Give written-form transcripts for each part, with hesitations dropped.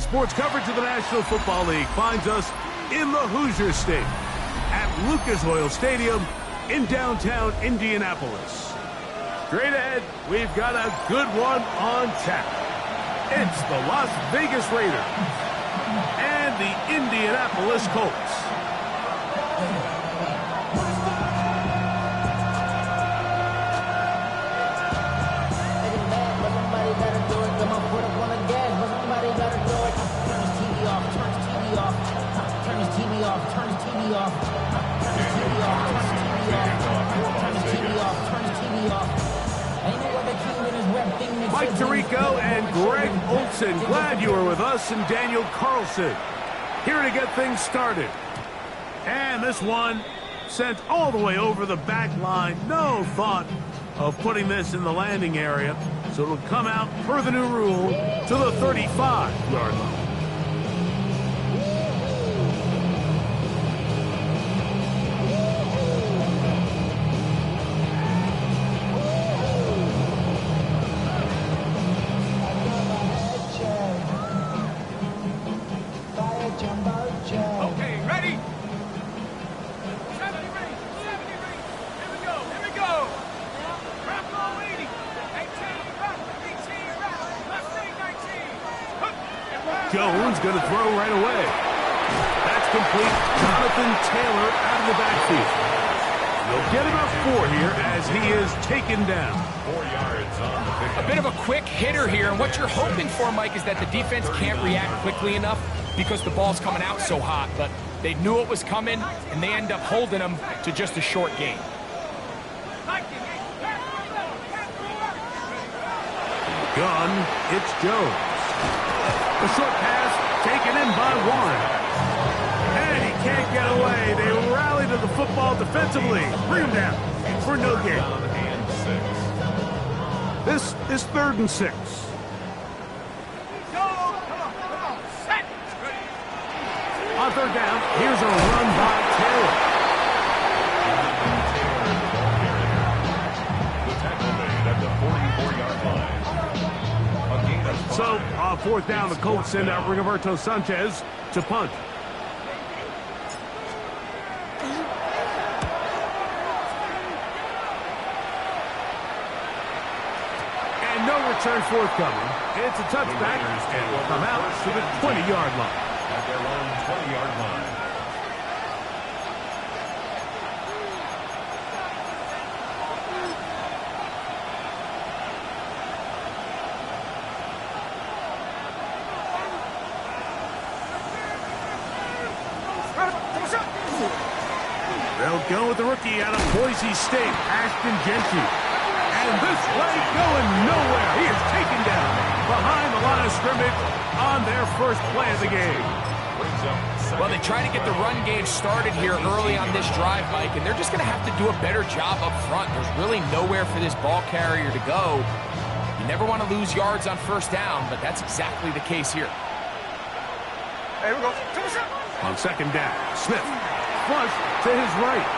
sports coverage of the National Football League finds us in the Hoosier State at Lucas Oil Stadium in downtown Indianapolis. Straight ahead, we've got a good one on tap. It's the Las Vegas Raiders and the Indianapolis Colts. Mike Tirico and Greg Olson, glad you were with us, and Daniel Carlson here to get things started. And this one sent all the way over the back line. No thought of putting this in the landing area, so it'll come out per the new rule to the 35-yard line. Jones going to throw right away. That's complete. Jonathan Taylor out of the backfield. They'll get about 4 here as he is taken down. 4 yards on the pick. A bit of a quick hitter here, and what you're hoping for, Mike, is that the defense can't react quickly enough because the ball's coming out so hot. But they knew it was coming, and they end up holding them to just a short gain. Gun, it's Jones. A short pass taken in by one. And he can't get away. They rally to the football defensively. Bring him down for no gain. This is 3rd and 6. On 3rd down, here's a run by Taylor. The tackle made at the 44-yard line. So, on 4th down, the Colts send out Rigoberto Sanchez to punt. And no return forthcoming. It's a touchback, and will come out to the 20-yard line. At their own 20-yard line. They'll go with the rookie out of Boise State, Ashton Gentry. And this play going nowhere. He is taken down behind the line of scrimmage on their first play of the game. Well, they try to get the run game started here early on this drive, Mike, and they're just going to have to do a better job up front. There's really nowhere for this ball carrier to go. You never want to lose yards on 1st down, but that's exactly the case here. Here we go. On 2nd down, Smith flush to his right.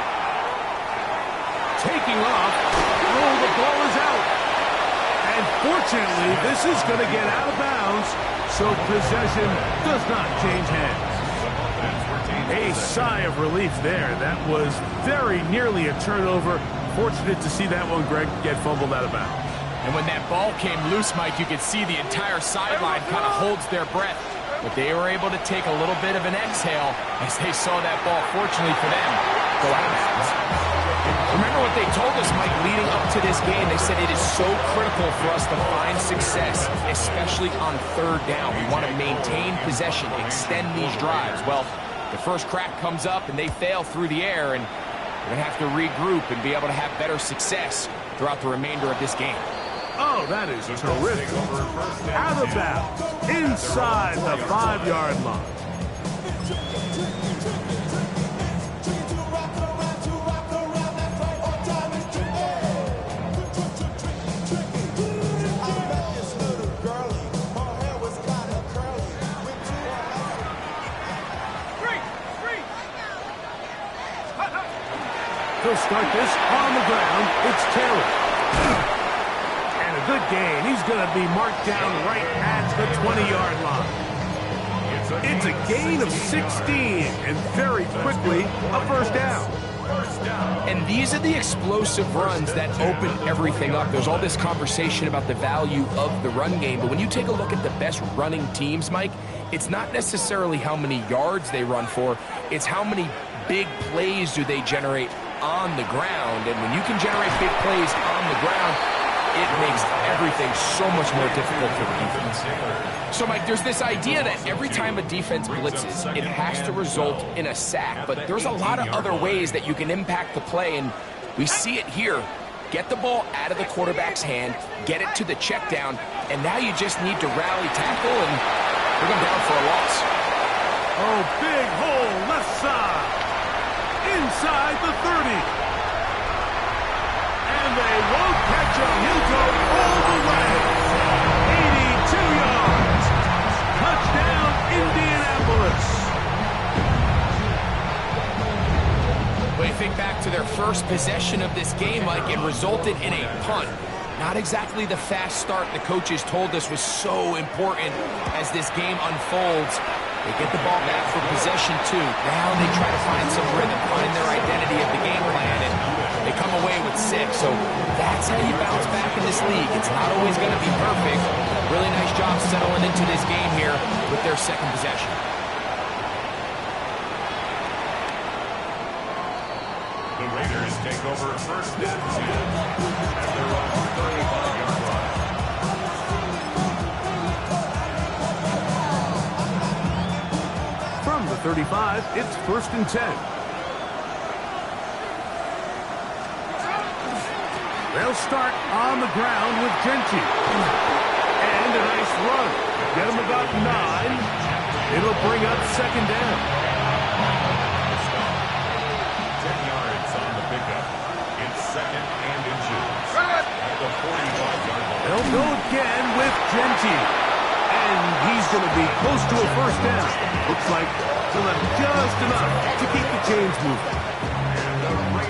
Taking off. Oh, the ball is out. And fortunately, this is going to get out of bounds, so possession does not change hands. A sigh of relief there. That was very nearly a turnover. Fortunate to see that one, Greg, get fumbled out of bounds. And when that ball came loose, Mike, you could see the entire sideline kind of holds their breath. But they were able to take a little bit of an exhale as they saw that ball, fortunately for them, go out of bounds. Remember what they told us, Mike, leading up to this game. They said it is so critical for us to find success, especially on 3rd down. We want to maintain possession, extend these drives. Well, the first crack comes up and they fail through the air, and we're going to have to regroup and be able to have better success throughout the remainder of this game. Oh, that is terrific. Out of bounds, inside the 5-yard line. He'll start this on the ground. It's Taylor. And a good gain. He's going to be marked down right at the 20-yard line. It's a gain of 16, and very quickly, a first down. And these are the explosive runs that open everything up. There's all this conversation about the value of the run game, but when you take a look at the best running teams, Mike, it's not necessarily how many yards they run for, it's how many big plays do they generate on the ground. And when you can generate big plays on the ground, it makes everything so much more difficult for the defense. So, Mike, there's this idea that every time a defense blitzes, it has to result in a sack. But there's a lot of other ways that you can impact the play, and we see it here. Get the ball out of the quarterback's hand, get it to the check down, and now you just need to rally tackle and bring them down for a loss. Oh, big hole left side. Inside the 30. And they won't catch him. He'll go all the way. 82 yards. Touchdown, Indianapolis. When you think back to their first possession of this game, Mike, it resulted in a punt. Not exactly the fast start the coaches told us was so important as this game unfolds. They get the ball back for possession two. Now they try to find some rhythm, find their identity of the game plan, and they come away with 6. So that's how you bounce back in this league. It's not always going to be perfect. Really nice job settling into this game here with their second possession. The Raiders take over first and 10 at their own 35-yard line. From the 35, it's first and 10. They'll start on the ground with Gentry. And a nice run. Get him about 9. It'll bring up second down. 10 yards on the pickup. It's second and inches at the 45-yard line. They'll go again with Gentry. And he's going to be close to a first down. Looks like he'll have just enough to keep the chains moving.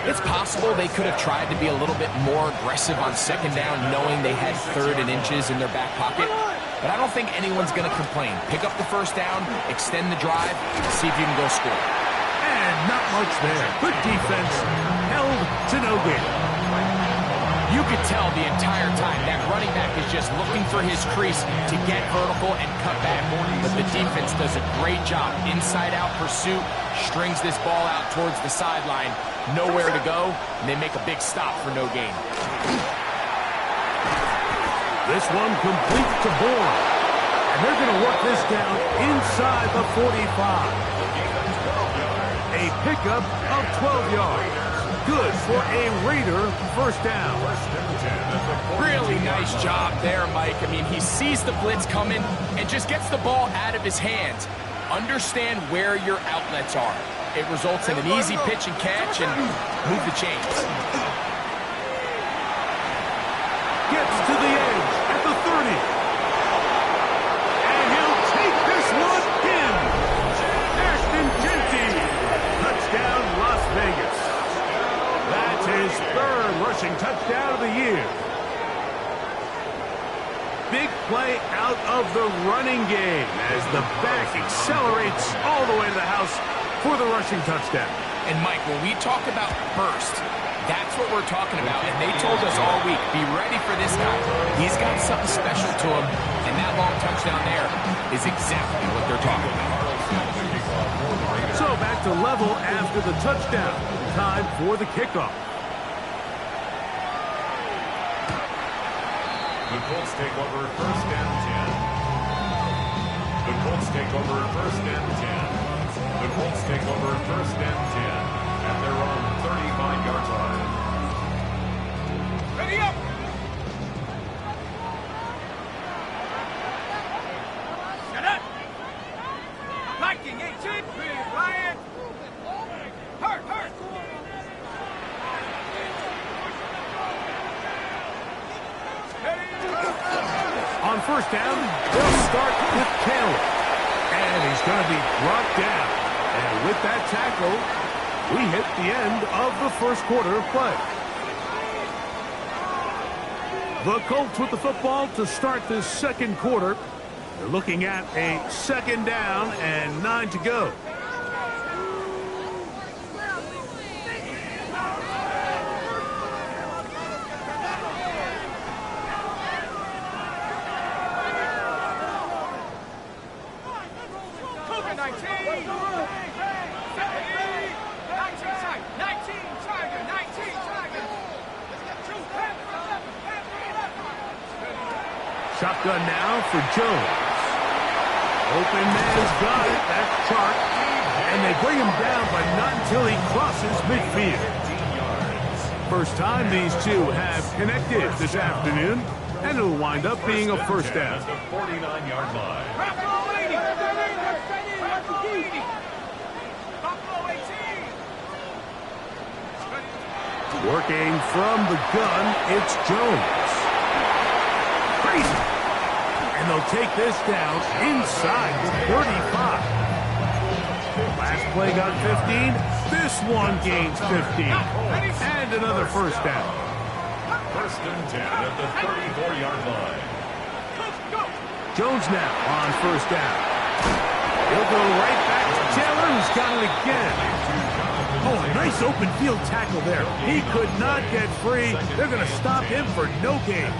It's possible they could have tried to be a little bit more aggressive on second down, knowing they had third and inches in their back pocket. But I don't think anyone's going to complain. Pick up the first down, extend the drive, see if you can go score. And not much there. Good defense. Held to no gain. You could tell the entire time that running back is just looking for his crease to get vertical and cut back. But the defense does a great job. Inside-out pursuit, strings this ball out towards the sideline. Nowhere to go, and they make a big stop for no gain. This one complete to Bourne. And they're going to work this down inside the 45. A pickup of 12 yards. Good for a Raider first down. Really nice job there, Mike. I mean, he sees the blitz coming and just gets the ball out of his hands. Understand where your outlets are. It results in an easy pitch and catch and move the chains. Gets to the edge at the 30. And he'll take this one in. Ashton Genty. Touchdown, Las Vegas. That's his third rushing touchdown of the year. Big play out of the running game as the back accelerates all the way to the house for the rushing touchdown. And Mike, when we talk about burst, that's what we're talking about. And they told us all week, be ready for this guy. He's got something special to him. And that long touchdown there is exactly what they're talking about. So back to level after the touchdown. Time for the kickoff. The Colts take over first and 10. The Colts take over first and 10. The Colts take over first and 10 at their own 35-yard line. Ready up! Shut up! Liking 18, please, Ryan! Hurt! On first down, they'll start with Taylor. And he's going to be brought down. And with that tackle, we hit the end of the first quarter of play. The Colts with the football to start this second quarter. They're looking at a 2nd down and 9 to go. Shotgun now for Jones. Open man's got it. That's Chark. And they bring him down, but not until he crosses midfield. First time these two have connected this afternoon, and it'll wind up being a 1st down. 49-yard line. Working from the gun, it's Jones. Crazy. And they'll take this down inside the 35. Last play got 15. This one gains 15. And another 1st down. 1st and 10 at the 34-yard line. Jones now on 1st down. He'll go right back to Taylor, who's got it again. Oh, a nice open field tackle there. He could not get free. They're going to stop him for no gain.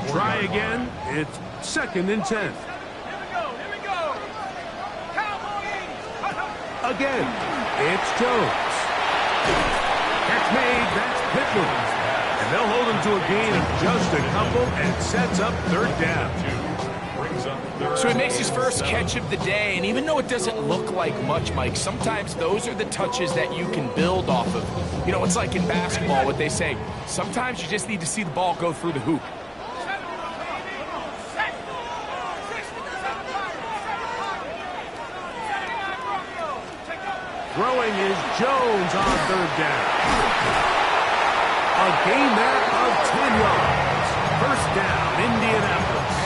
Try again. It's 2nd and 10. Again, it's Jones. Catch made. That's Pittman. And they'll hold him to a gain of just a couple and sets up 3rd down. So he makes his first catch of the day, and even though it doesn't look like much, Mike, sometimes those are the touches that you can build off of. You know, it's like in basketball, what they say. Sometimes you just need to see the ball go through the hoop. Throwing is Jones on 3rd down. A gain there of 10 yards. 1st down, Indianapolis.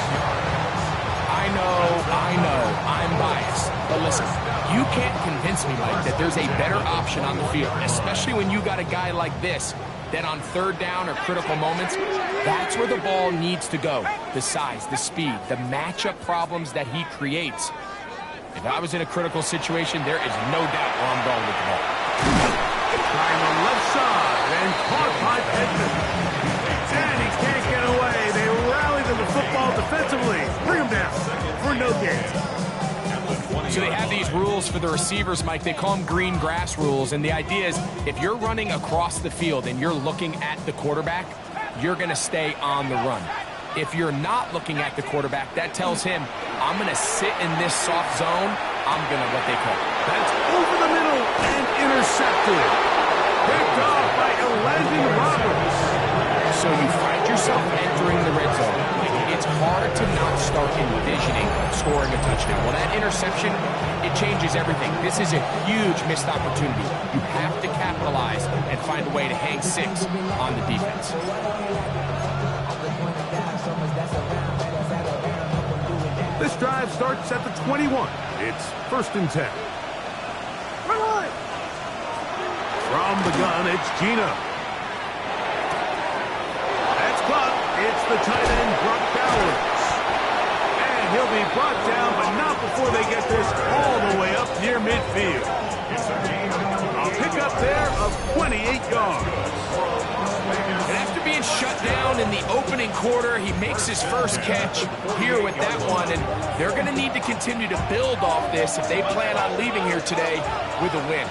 I know, I'm biased. But listen, you can't convince me, Mike, that there's a better option on the field, especially when you got a guy like this, that on 3rd down or critical moments, that's where the ball needs to go. The size, the speed, the matchup problems that he creates. If I was in a critical situation, there is no doubt where I'm going with the ball. Trying the left side and caught by Pittman. And he can't get away. They rally to the football defensively. Bring him down for no gain. So they have these rules for the receivers, Mike. They call them green grass rules. And the idea is if you're running across the field and you're looking at the quarterback, you're going to stay on the run. If you're not looking at the quarterback, that tells him, I'm going to sit in this soft zone. I'm going to what they call. That's over the middle and intercepted. Picked off by Elandon Roberts. So you find yourself entering the red zone. It's hard to not start envisioning scoring a touchdown. Well, that interception, it changes everything. This is a huge missed opportunity. You have to capitalize and find a way to hang 6 on the defense. This drive starts at the 21. It's 1st and 10. From the gun, it's Gino. That's caught. It's the tight end, Brock Bowers. And he'll be brought down, but not before they get this all the way up near midfield. A pickup there of 28 yards. And after being shut down in the opening quarter, he makes his first catch here with that one, and they're going to need to continue to build off this if they plan on leaving here today with a win.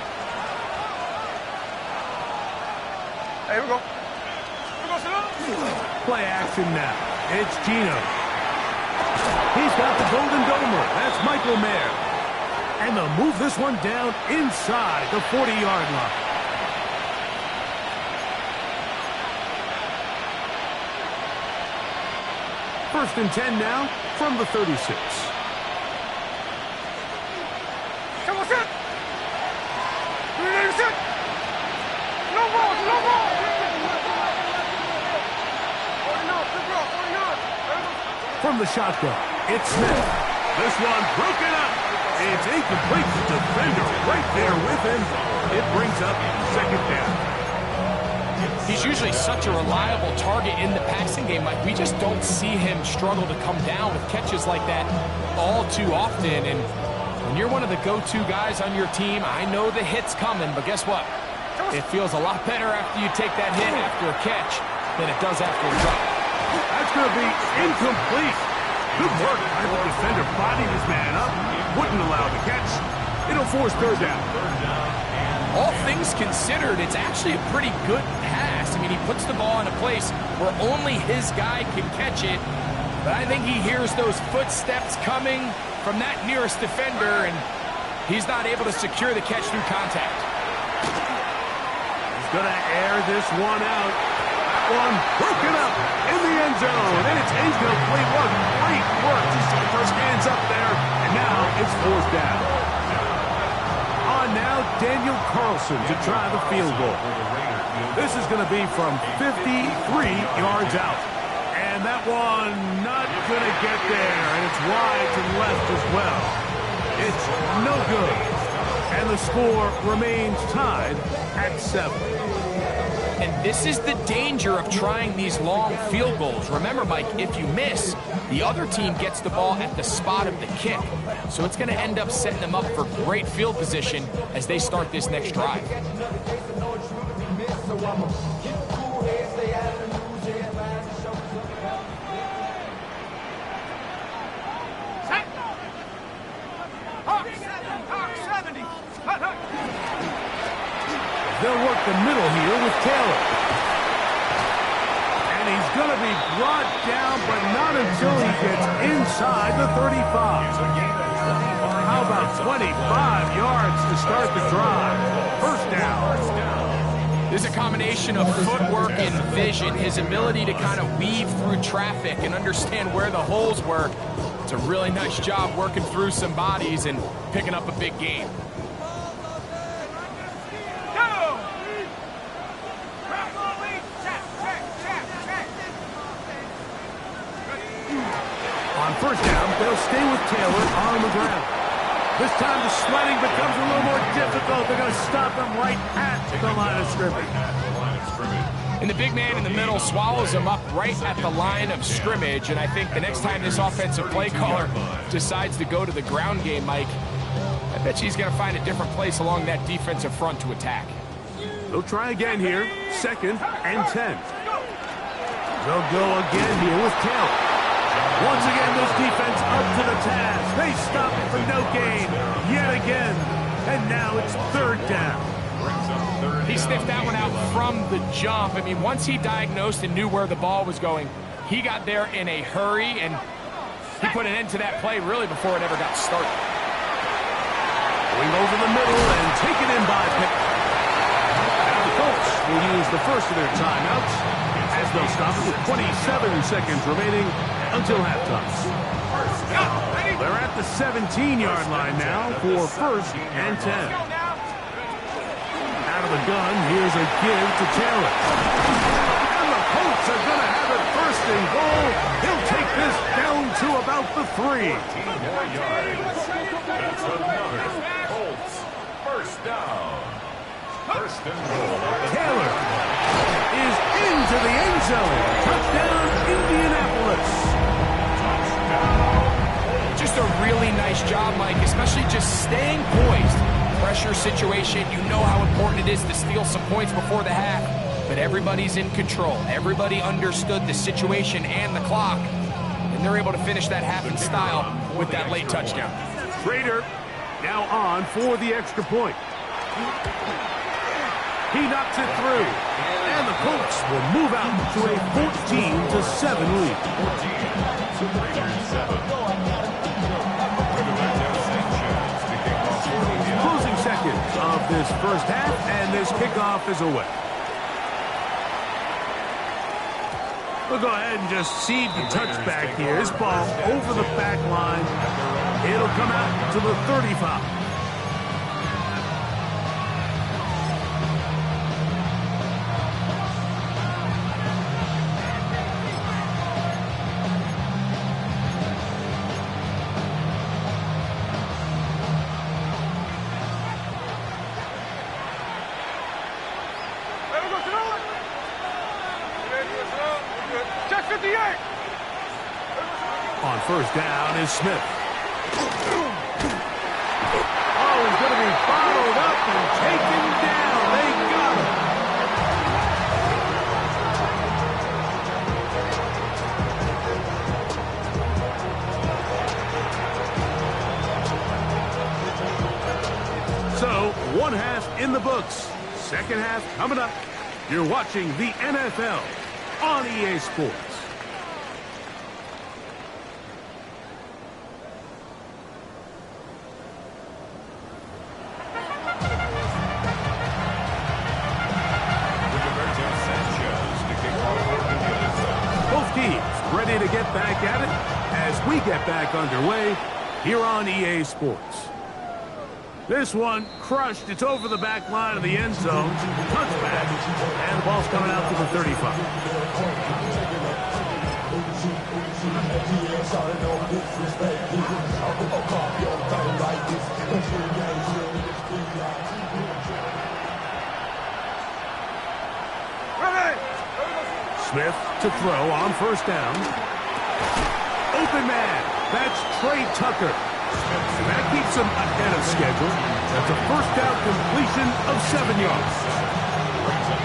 Here we go. Play action now. It's Gino. He's got the Golden Domer. That's Michael Mayer. And they'll move this one down inside the 40-yard line. First and 10 now from the 36. Come on, set. Set. No ball, no ball. From the shotgun, it's Smith. This one broken up. It's incomplete. Defender right there with him. It brings up 2nd down. He's usually such a reliable target in the passing game. Like, we just don't see him struggle to come down with catches like that all too often. And when you're one of the go-to guys on your team, I know the hit's coming, but guess what? It feels a lot better after you take that hit after a catch than it does after a drop. That's going to be incomplete. Good work. The defender bodied his man up, wouldn't allow the catch. It'll force third down. All things considered, it's actually a pretty good pass. I mean, he puts the ball in a place where only his guy can catch it. But I think he hears those footsteps coming from that nearest defender, and he's not able to secure the catch through contact. He's going to air this one out. That one broken up in the end zone, and it's incomplete. What great work. Just the first hands up there, and now it's fourth down. On now, Daniel Carlson to try the field goal. This is going to be from 53 yards out. And that one not going to get there, and it's wide to the left as well. It's no good. And the score remains tied at 7. And this is the danger of trying these long field goals. Remember, Mike, if you miss, the other team gets the ball at the spot of the kick. So it's going to end up setting them up for great field position as they start this next drive. They'll work the middle here with Taylor. And he's going to be brought down, but not until he gets inside the 35. How about 25 yards to start the drive? First down. There's a combination of footwork and vision, his ability to kind of weave through traffic and understand where the holes were. It's a really nice job working through some bodies and picking up a big gain. On first down, they'll stay with Taylor on the ground. This time the sledding becomes a little more difficult. They're going to stop him right at the line of scrimmage. And the big man in the middle swallows him up right at the line of scrimmage. And I think the next time this offensive play caller decides to go to the ground game, Mike, I bet he's going to find a different place along that defensive front to attack. They'll try again here. 2nd and 10. They'll go again here with Taylor. Once again, this defense up to the task. They stop it for no gain yet again. And now it's third down. He sniffed that one out from the jump. I mean, once he diagnosed and knew where the ball was going, he got there in a hurry, and he put an end to that play really before it ever got started. Going over the middle and taken in by Pickett. Now the Colts will use the first of their timeouts as they'll stop it with 27 seconds remaining until halftime. They're at the 17-yard line now for 1st and 10. Out of the gun, here's a give to Taylor. And the Colts are going to have it 1st and goal. He'll take this down to about the 3. That's another Colts 1st down. 1st and goal. Taylor is into the end zone. Touchdown, Indianapolis. Just a really nice job, Mike, especially just staying poised. Pressure situation, you know how important it is to steal some points before the half, but everybody's in control. Everybody understood the situation and the clock, and they're able to finish that half in style with that late touchdown. Trader now on for the extra point. He knocks it through, and the Colts will move out to a 14-7 lead. 14-7. Closing seconds of this first half, and this kickoff is away. We'll go ahead and just seed the touchback here. This ball over the back line. It'll come out to the 35. Check 58. On first down is Smith. Oh, he's going to be followed up and taken down. They got him. So, one half in the books. Second half coming up. You're watching the NFL on EA Sports. Both teams ready to get back at it as we get back underway here on EA Sports. This one crushed. It's over the back line of the end zone. Touchback. And the ball's coming out to the 35. Ready. Smith to throw on first down. Open man. That's Trey Tucker. And that keeps him ahead of schedule. That's a first down completion of 7 yards.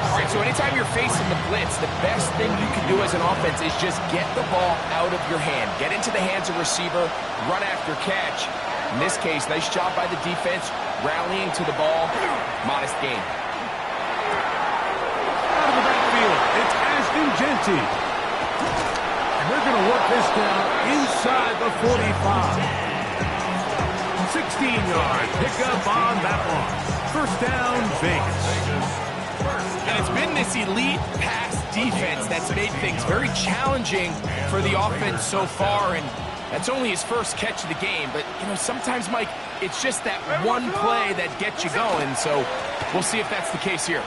All right, so anytime you're facing the blitz, the best thing you can do as an offense is just get the ball out of your hand. Get into the hands of receiver, run after catch. In this case, nice job by the defense, rallying to the ball. Modest gain. Out of the backfield, it's Ashton Genty. And they're going to work this down inside the 45. 16-yard pickup on that one. First down, Vegas. And it's been this elite pass defense that's made things very challenging for the offense so far, and that's only his first catch of the game. But, you know, sometimes, Mike, it's just that one play that gets you going, so we'll see if that's the case here.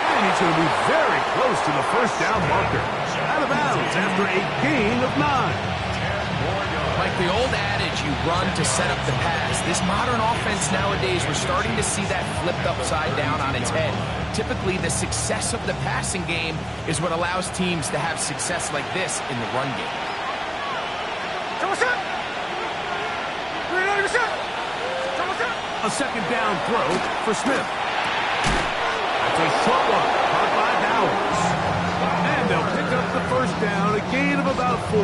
And he's going to be very close to the first down marker. Out of bounds after a gain of 9. Like the old adage, you run to set up the pass. This modern offense nowadays, we're starting to see that flipped upside down on its head. Typically, the success of the passing game is what allows teams to have success like this in the run game. A second down throw for Smith. That's a short one, caught by Bowers. And they'll pick up the first down, a gain of about 4.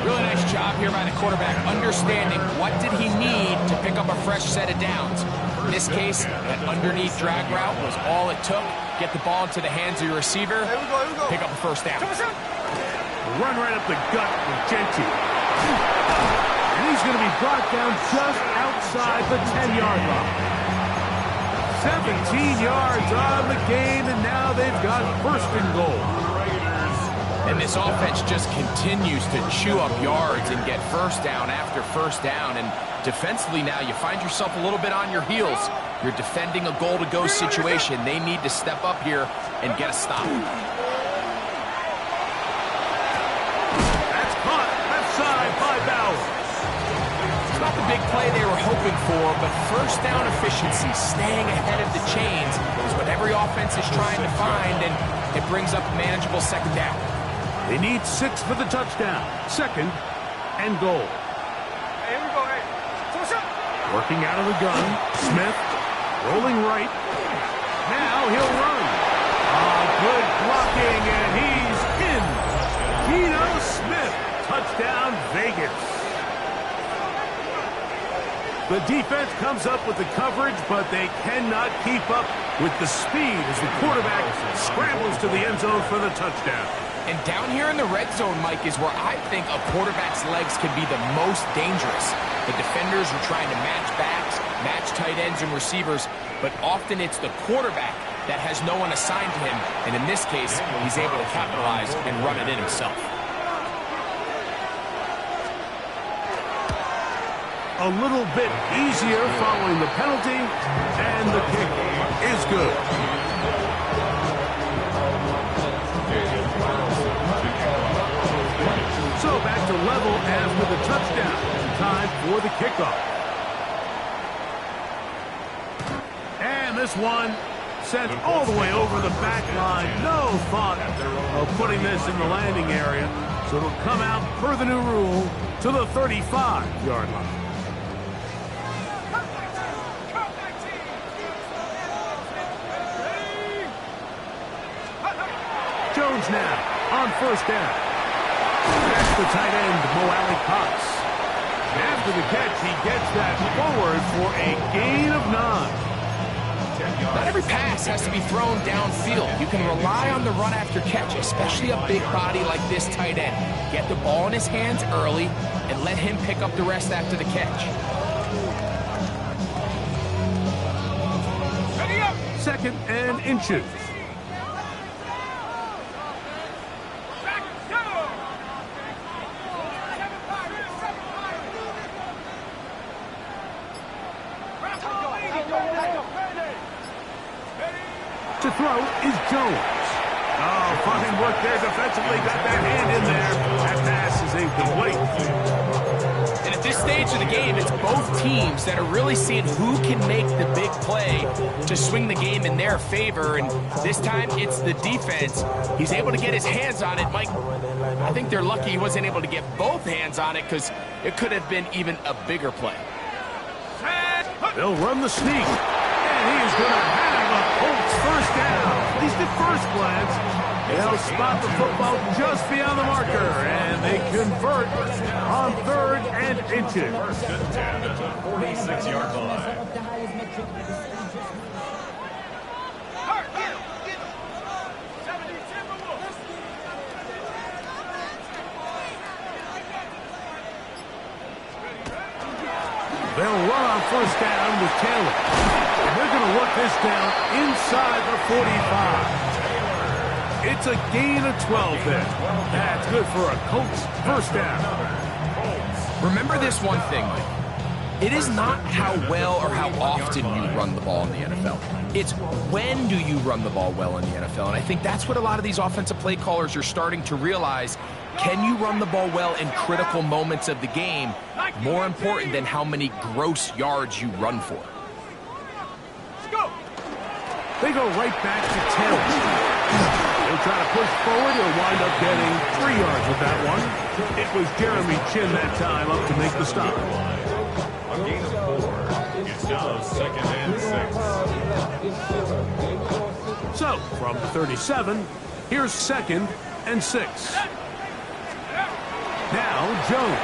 Really nice job here by the quarterback, understanding what did he need to pick up a fresh set of downs. In this case, that underneath drag route was all it took. Get the ball into the hands of your receiver, pick up a first down. Run right up the gut with Genty. And he's going to be brought down just outside the 10-yard line. 17 yards on the gain, and now they've got first and goal. And this offense just continues to chew up yards and get first down after first down. And defensively now, you find yourself a little bit on your heels. You're defending a goal-to-go situation. They need to step up here and get a stop. That's caught left side by Bowers. It's not the big play they were hoping for, but first down efficiency, staying ahead of the chains, is what every offense is trying to find, and it brings up a manageable second down. They need 6 for the touchdown. Second and goal. Hey, here we go. Hey. Working out of the gun. Smith rolling right. Now he'll run. Good blocking, and he's in. Geno Smith. Touchdown, Vegas. The defense comes up with the coverage, but they cannot keep up with the speed as the quarterback scrambles to the end zone for the touchdown. And down here in the red zone, Mike, is where I think a quarterback's legs can be the most dangerous. The defenders are trying to match backs, match tight ends and receivers, but often it's the quarterback that has no one assigned to him, and in this case, he's able to capitalize and run it in himself. A little bit easier following the penalty, and the kick is good. So back to level after the touchdown. Time for the kickoff. And this one sent all the way over the back line. No thought of putting this in the landing area. So it'll come out per the new rule to the 35-yard line. Jones now on first down. That's the tight end, Mo Alley-Cox. After the catch, he gets that forward for a gain of 9. Not every pass has to be thrown downfield. You can rely on the run after catch, especially a big body like this tight end. Get the ball in his hands early and let him pick up the rest after the catch. Second and inches. To throw is Jones. Oh, fine work there defensively. Got that hand in there. That pass is incomplete. And at this stage of the game, it's both teams that are really seeing who can make the big play to swing the game in their favor. And this time, it's the defense. He's able to get his hands on it. Mike, I think they're lucky he wasn't able to get both hands on it because it could have been even a bigger play. They'll run the sneak. And he is going to have a Colts first down. At least at first glance. They'll spot the football just beyond the marker. And they convert on third and inches. First and 10 at the 46-yard line. They'll run on first down with Taylor. And they're going to work this down inside the 45. It's a gain of 12 there. That's good for a Colts first down. Remember this one thing, Mike. It is not how well or how often you run the ball in the NFL. It's when do you run the ball well in the NFL. And I think that's what a lot of these offensive play callers are starting to realize. Can you run the ball well in critical moments of the game? More important than how many gross yards you run for. They go right back to Taylor. They'll try to push forward. He'll wind up getting 3 yards with that one. It was Jeremy Chin that time up to make the stop. A gain of 4. It's now second and 6. So, from the 37, here's second and 6. Now, Jones.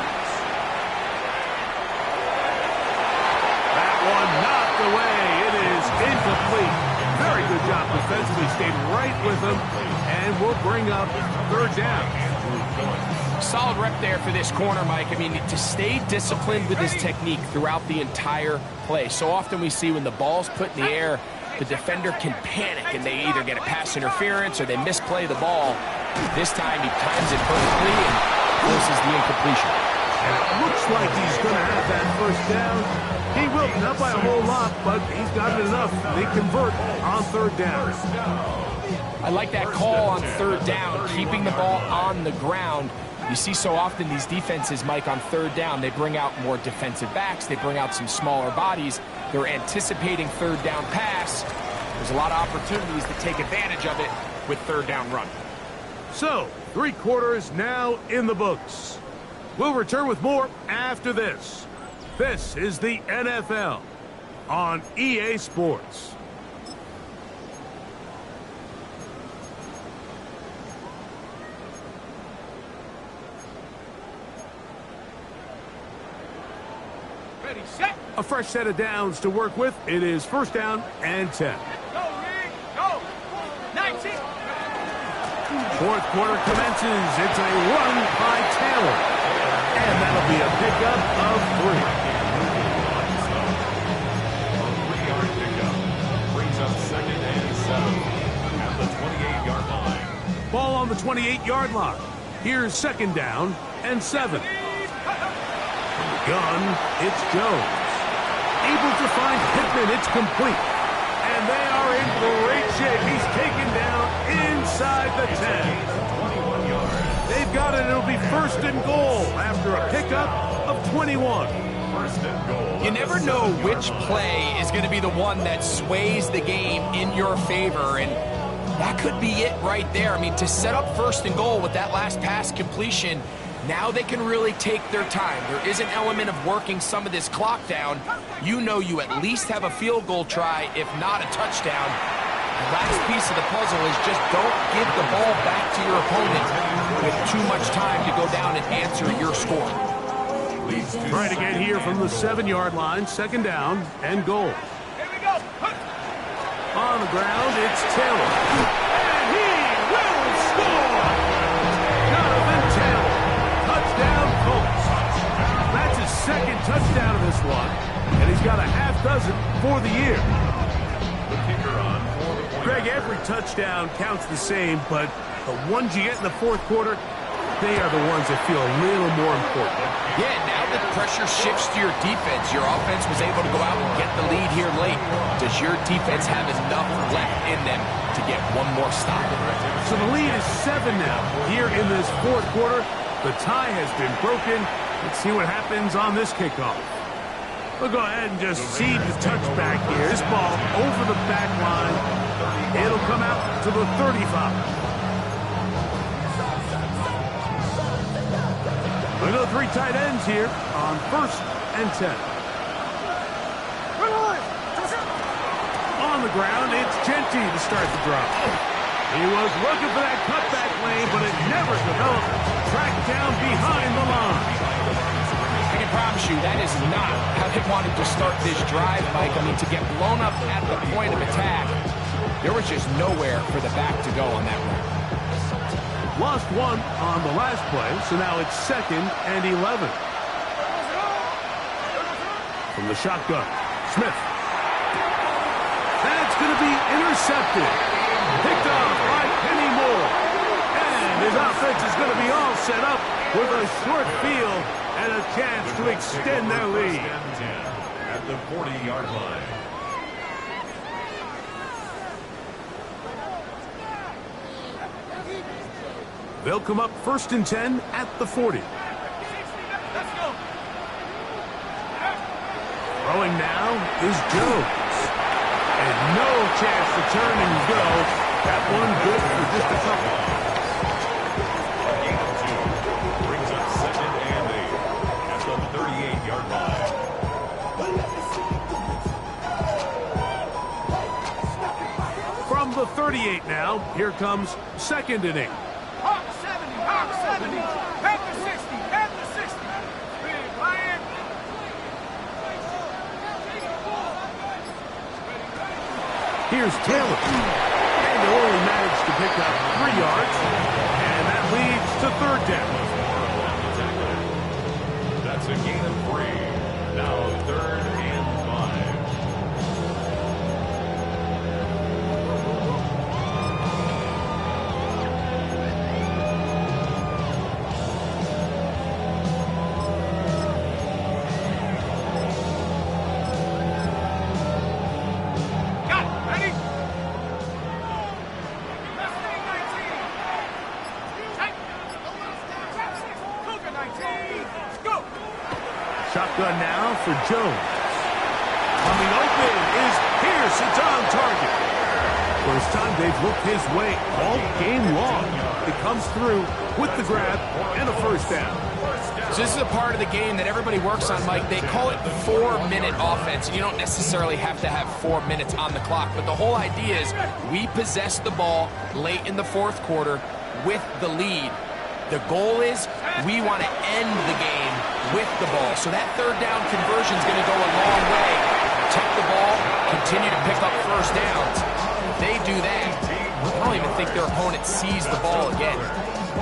That one knocked away. It is incomplete. Very good job defensively. Stayed right with him, and we'll bring up third down. Solid rep there for this corner, Mike. I mean, to stay disciplined with his technique throughout the entire play. So often we see when the ball's put in the air, the defender can panic, and they either get a pass interference or they misplay the ball. This time, he times it perfectly and forces the incompletion. And it looks like he's going to have that first down. He will, not by a whole lot, but he's got it enough. They convert on third down. I like that call on third down, keeping the ball on the ground. You see so often these defenses, Mike, on third down, they bring out more defensive backs. They bring out some smaller bodies. They're anticipating third down pass. There's a lot of opportunities to take advantage of it with third down run. So, 3 quarters now in the books. We'll return with more after this. This is the NFL on EA Sports. Ready, set. A fresh set of downs to work with. It is first down and 10. Go, Rick. Go. 19. Fourth quarter commences. It's a run by Taylor. And that'll be a pickup of 3. A 3-yard pickup brings up second and 7 at the 28-yard line. Ball on the 28-yard line. Here's second down and 7. Gun, it's Jones. Able to find Pittman, it's complete. And they are in great shape. He's taken down inside the 10. 21 yards. They've got it. It'll be first and goal after a pickup of 21. first and goal. You never know which play is going to be the one that sways the game in your favor, and that could be it right there. I mean, to set up first and goal with that last pass completion, now they can really take their time. There is an element of working some of this clock down. You know you at least have a field goal try, if not a touchdown. The last piece of the puzzle is just don't give the ball back to your opponent with too much time to go down and answer your score. Trying to get here from the 7-yard line, second down and goal. Here we go. On the ground, it's Taylor. And he will score! Jonathan Taylor, touchdown Colts. That's his second touchdown of this one, and he's got a half dozen for the year. The kicker on for the point. Greg, every touchdown counts the same, but the ones you get in the fourth quarter, they are the ones that feel a little more important. Yeah, now that pressure shifts to your defense, your offense was able to go out and get the lead here late. Does your defense have enough left in them to get one more stop? So the lead is 7 now. Here in this fourth quarter, the tie has been broken. Let's see what happens on this kickoff. We'll go ahead and just seed the touchback here. This ball over the back line. It'll come out to the 35. We go 3 tight ends here on first and 10. On the ground, it's Genty to start the drive. He was looking for that cutback lane, but it never developed. Tracked down behind the line. I can promise you that is not how they wanted to start this drive, Mike. I mean, to get blown up at the point of attack, there was just nowhere for the back to go on that run. Lost one on the last play, so now it's second and 11. From the shotgun, Smith. That's going to be intercepted. Picked off by Kenny Moore. And his offense is going to be all set up with a short field and a chance to extend their lead. First and 10 at the 40-yard line. They'll come up first and 10 at the 40. Let's go. Throwing now is Jones. And no chance to turn and go. That one good for just a couple. A gain of 2 brings up second and 8 at the 38-yard line. From the 38 now, here comes second and 8. Hawk 70, Hawk 70. Panther 60, Panther 60. Big Lion. Here's Taylor. And they only managed to pick up 3 yards. And that leads to third down. That's a gain of 3. Now third and 5. Got it. Ready? Let's go, 19. Tight. Cougar 19. Let's go. Shotgun now for Jones. Coming open is Pierce. It's on target. First time they've looked his way all game long. It comes through with the grab and a first down. So this is a part of the game that everybody works on, Mike. They call it 4-minute offense, and you don't necessarily have to have 4 minutes on the clock. But the whole idea is we possess the ball late in the fourth quarter with the lead. The goal is we want to end the game with the ball. So that third down conversion is going to go a long way. Protect the ball, continue to pick up first downs. If they do that, I don't even think their opponent sees the ball again.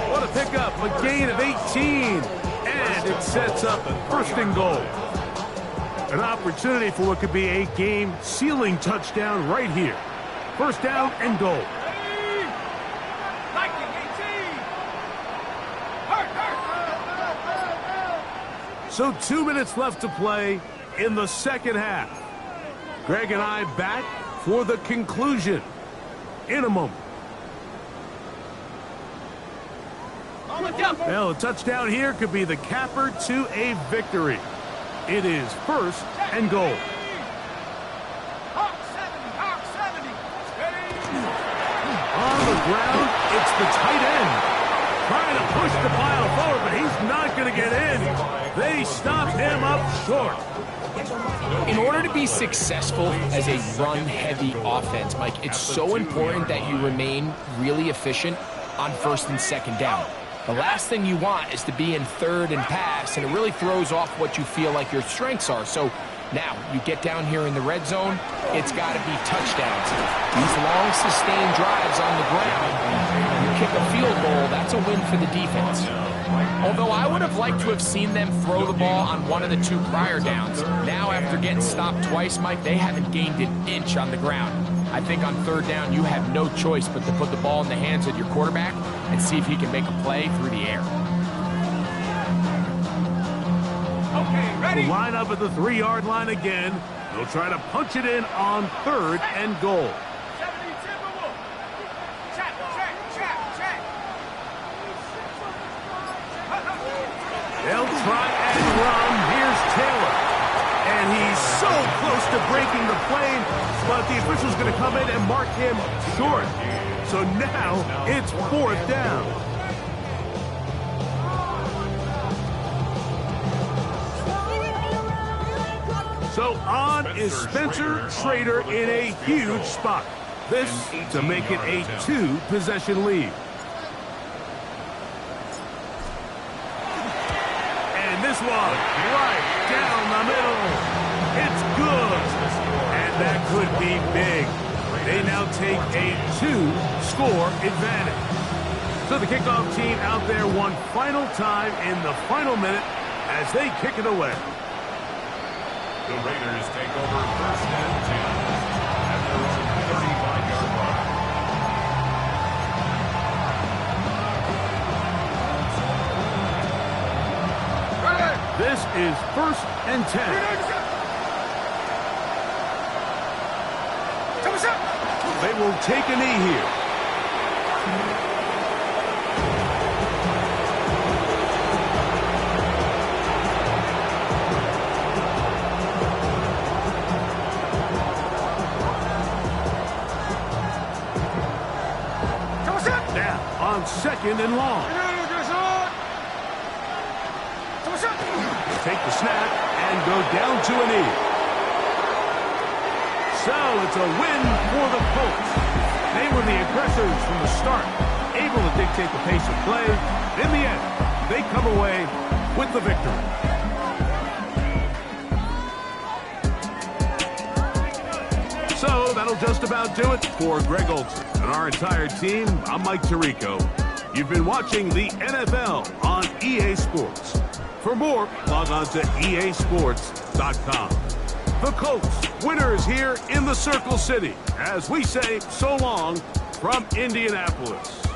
What a pickup, a gain of 18. And it sets up first and goal. An opportunity for what could be a game-sealing touchdown right here. First down and goal. Lightning 18. Hurt. So 2 minutes left to play in the second half. Greg and I back for the conclusion in a moment. Look up. Well, a touchdown here could be the capper to a victory. It is first and goal. Hawk 70, Hawk 70. Steady. On the ground, it's the tight end. Trying to push the pile forward, but he's not going to get in. They stop him up short. In order to be successful as a run-heavy offense, Mike, it's so important that you remain really efficient on first and second down. The last thing you want is to be in third and pass, and it really throws off what you feel like your strengths are. So now you get down here in the red zone, it's got to be touchdowns. These long, sustained drives on the ground, you kick a field goal, that's a win for the defense. Although I would have liked to have seen them throw the ball on one of the 2 prior downs. Now, after getting stopped twice, Mike, they haven't gained an inch on the ground. I think on third down, you have no choice but to put the ball in the hands of your quarterback and see if he can make a play through the air. Okay, ready. We'll line up at the 3-yard line again. They'll try to punch it in on third and goal. 70 Timberwolf. Check. They'll try and run. Here's Taylor. And he's so close to breaking the plane, but the official's going to come in and mark him short. So now it's 4th down. So on is Spencer Schrader in a huge spot. This to make it a 2-possession lead. And this one right down the middle. It's good. And that could be big. They now take a 2-score advantage. So the kickoff team out there one final time in the final minute as they kick it away. The Raiders take over first and 10 at their own 35-yard line. This is first and 10. They will take a knee here. Now on second and long. Take the snap and go down to a knee. So it's a win for the Colts. They were the aggressors from the start, able to dictate the pace of play. In the end, they come away with the victory. So that'll just about do it for Greg Olsen and our entire team. I'm Mike Tirico. You've been watching the NFL on EA Sports. For more, log on to easports.com. The Colts, winners here in the Circle City, as we say so long from Indianapolis.